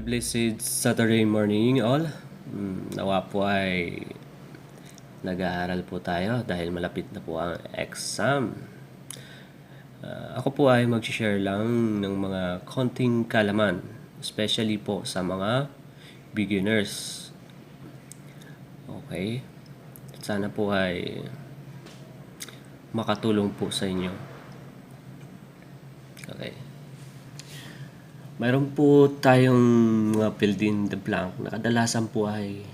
Happy blessed Saturday morning all. Nawa po ay nag-aaral po tayo dahil malapit na po ang exam. Ako po ay mag-share lang ng mga konting kalaman, especially po sa mga beginners. Okay? Sana po ay makatulong po sa inyo. Okay. Mayroon po tayong mga filled in the blank na kadalasan po ay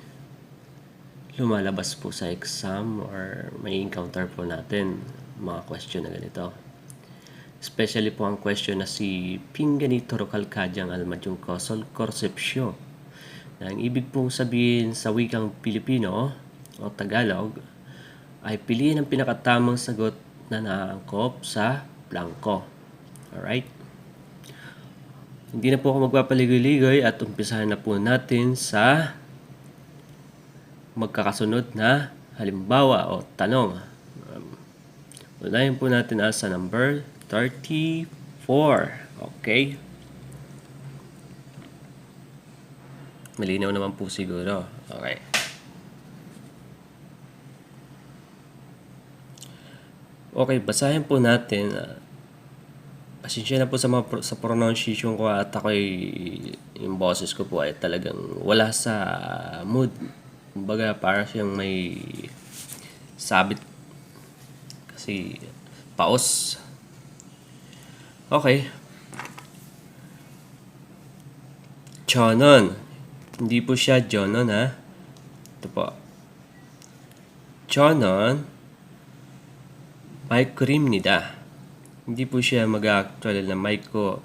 lumalabas po sa exam or may encounter po natin mga question na ganito. Especially po ang question na si Pinganito Rokalkadyang Almadyong Kosol Concepcion. Na ang ibig pong sabihin sa wikang Pilipino o Tagalog ay piliin ang pinakatamang sagot na naangkop sa blanco. Alright? Hindi na po ako magpapaligoy-ligoy at umpisahan na po natin sa magkakasunod na halimbawa o tanong. Unahin po natin sa number 34. Okay? Malinaw naman po siguro. Okay. Okay, basahin po natin. Pasensya na po sa pronunciation ko at yung boses ko po ay talagang wala sa mood. Kumbaga para siyang may sabit kasi paos. Okay. Chonon. Hindi po siya Jonon ha. Ito po. Chonon maikurimnida. Hindi po siya mag-actual na maikor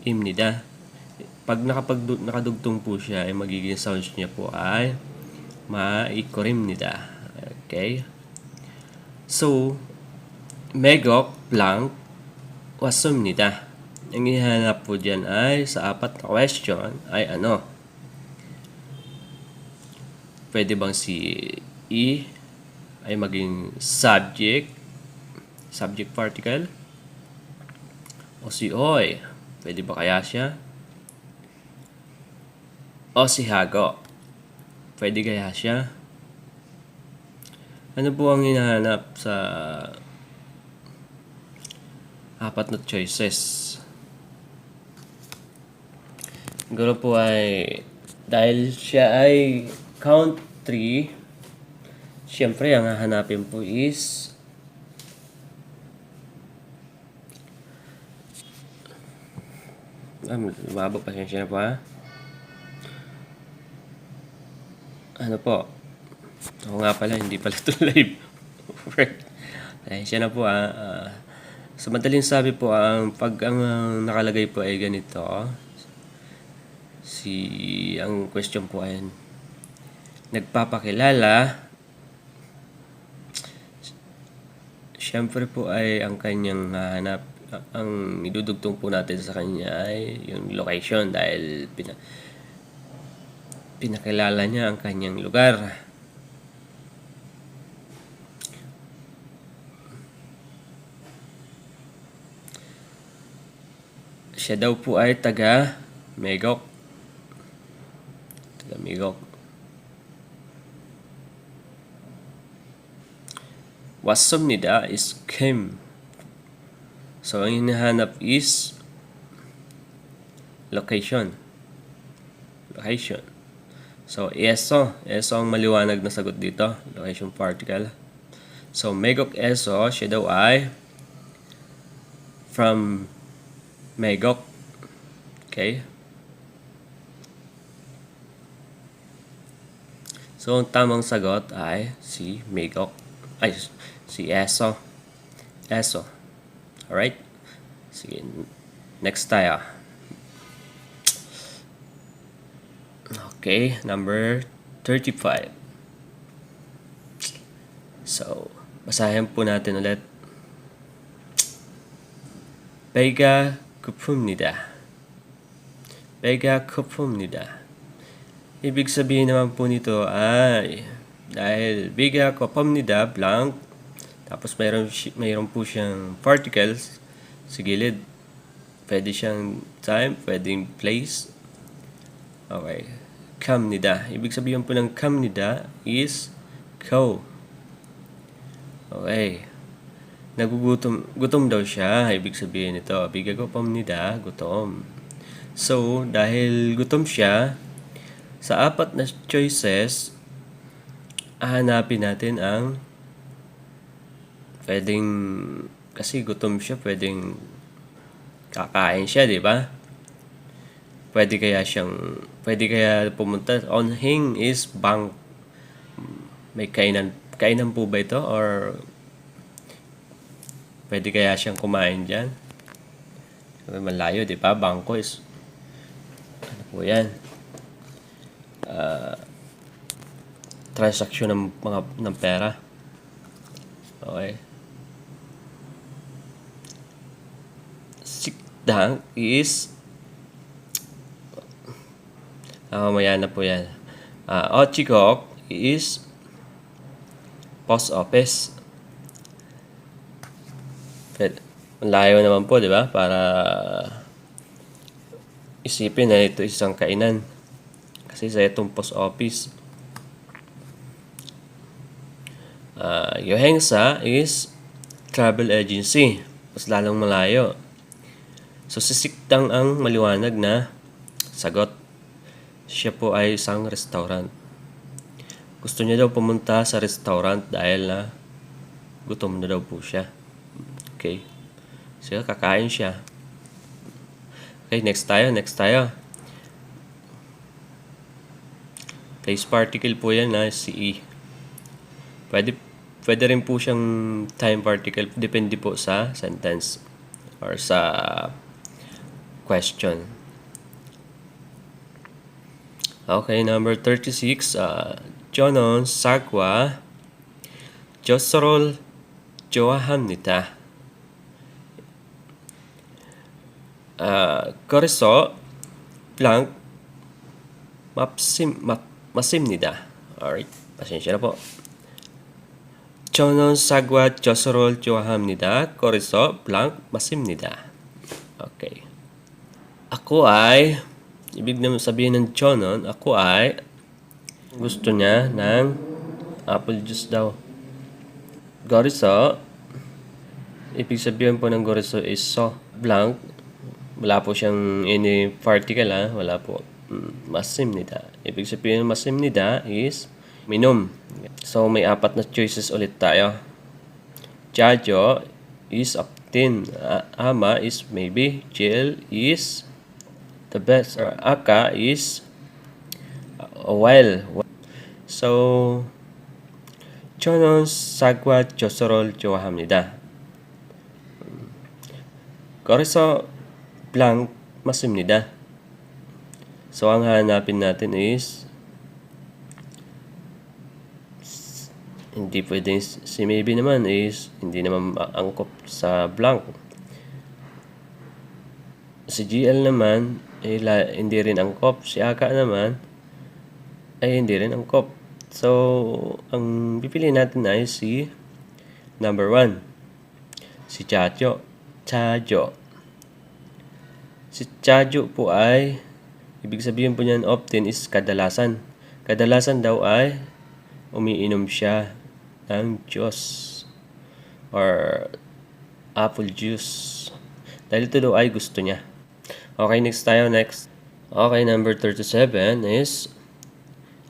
imnida. Pag nakadugtong po siya, ay magiging sounds niya po ay maikorimnida. Okay? So, megok blank wasumnida. Ang ihanap po dyan ay sa apat na question ay ano? Pwede bang si I ay maging subject particle? O si Oy, pwede ba kaya siya? O si Hago, pwede kaya siya? Ano po ang hinahanap sa apat na choices? Siguro po ay dahil siya ay count 3, siyempre ang hahanapin po is lumabog, pasensya na po ha. Ano po? Ako nga pala, hindi pala ito live. Pasensya na po ha. Sa madaling sabi po, pag ang nakalagay po ay ganito, ang question po ay nagpapakilala. Siyempre po ay ang kanyang hanap, ang idudugtong po natin sa kanya ay yung location dahil pinakilala niya ang kanyang lugar. Siya daw po ay taga Megok. Taga Megok. Wasumnida is Kim. So, ang hinahanap is location. Location. So, ESO. ESO ang maliwanag na sagot dito. Location particle. So, Megok ESO, siya daw ay from Megok. Okay? So, ang tamang sagot ay si Megok. Ay, si ESO. ESO. Alright? Sige, next tayo. Okay, number 35. So, basahin po natin ulit. Bega kupumnida. Bega kupumnida. Ibig sabihin naman po nito ay dahil bega kupumnida blank, tapos mayroon po siyang particles sa gilid. Pwede siyang time, pwedeng place. Okay. 갑니다. ibig sabihin po ng 갑니다 is go. Okay. Gutom daw siya. Ibig sabihin nito, 비계고픕니다. gutom. So, dahil gutom siya, sa apat na choices, hahanapin natin ang pwedeng, kasi gutom siya, pwedeng kakain siya, di ba? Pwede kaya pumunta, on hing is bang, may kainan po ba ito? Or pwede kaya siyang kumain dyan? Malayo, di ba? Bangko is, ano po yan? Transaksyon ng pera. Okay. Sikdang is mamaya na po yan. Ochigok is post office. Malayo naman po, di ba? Para isipin na ito isang kainan. Kasi sa itong post office. Yohengsa is travel agency. Mas lalong malayo. So, si Sikdang ang maliwanag na sagot. Siya po ay isang restaurant. Gusto niya daw pumunta sa restaurant dahil na gutom na daw po siya. Okay. So, kakain siya. Okay, next tayo. Place particle po yan na si E. Pwede rin po siyang time particle. Depende po sa sentence or sa question. Okay, number 36. 저는 쌀과 젖소를 좋아합니다. 그래서 blank 맞습니다. Alright, pasensya na po. 저는 쌀과 젖소를 좋아합니다. 그래서 blank 맞습니다. Okay. Ako ay, ibig naman sabihin ng 저는, ako ay gusto niya ng apple juice daw. 그래서, ibig sabihin po ng 그래서 is so blank. Wala po siyang any particle, wala po. 맞습니다. Ibig sabihin ng 맞습니다 is minom. So, may apat na choices ulit tayo. 자죠 is often. Ama is maybe. 제일 is the best. Or aka is well. So, 저는 쌀과 젖소를 좋아합니다. 그래서 blank 맞습니다. So, ang hanapin natin is hindi pwedeng si maybe naman is hindi naman angkop sa blank. Si GL naman ay hindi rin angkop. Si Aka naman ay hindi rin angkop. So, ang pipiliin natin ay si number 1. Si Chajo. Si Chajo po ay ibig sabihin po niyan often is kadalasan. Kadalasan daw ay umiinom siya ng juice or apple juice. Dahil ito daw ay gusto niya. Okay, next. Okay, number 37 is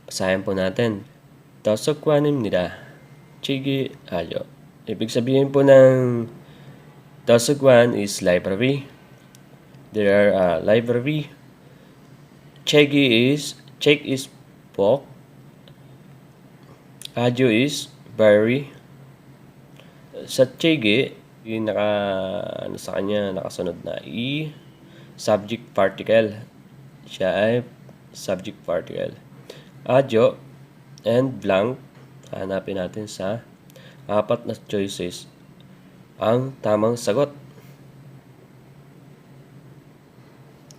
basahin po natin. 도서관입니다. 취기하죠. Ibig sabihin po ng 도서관 is library. There are library. Check is book. Hajo is berry. Sa chege, yung sa kanya nakasunod na i subject particle. Siya ay subject particle. Hajo and blank, hanapin natin sa apat na choices ang tamang sagot.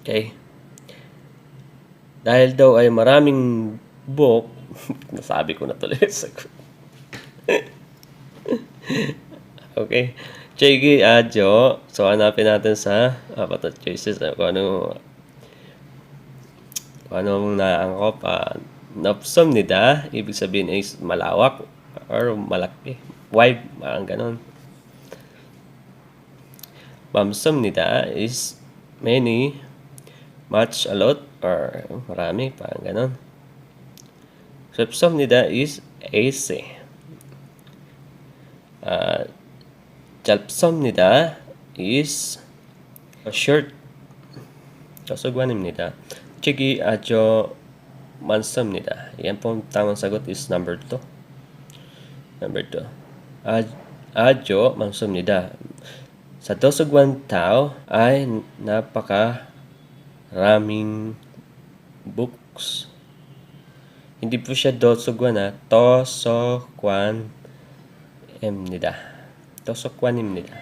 Okay. Dahil daw ay maraming book, nasabi ko na tuloy. Okay. Chigi Adjo. So, hanapin natin sa apat na choices. Kung anong naangkop. Napsomnida, ibig sabihin is malawak or malaki. Wide, parang ganon. Mamsomnida is many, much, a lot, or marami, parang ganon. Sepsomnida is easy. Jalpsomnida is short. Kasugwanimnida. Chigi Adjo Mansomnida. Yan po ang tamang sagot is number 2. Number 2. Adjo Mansomnida. Sa Dosugwan tao ay napaka-raming books. Hindi po siya Dosugwan Tosokwan Emnida. Tosokwan Emnida.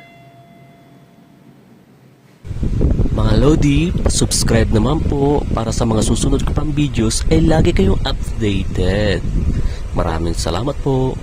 Mga Lodi, subscribe naman po para sa mga susunod ko pang videos ay lagi kayong updated. Maraming salamat po.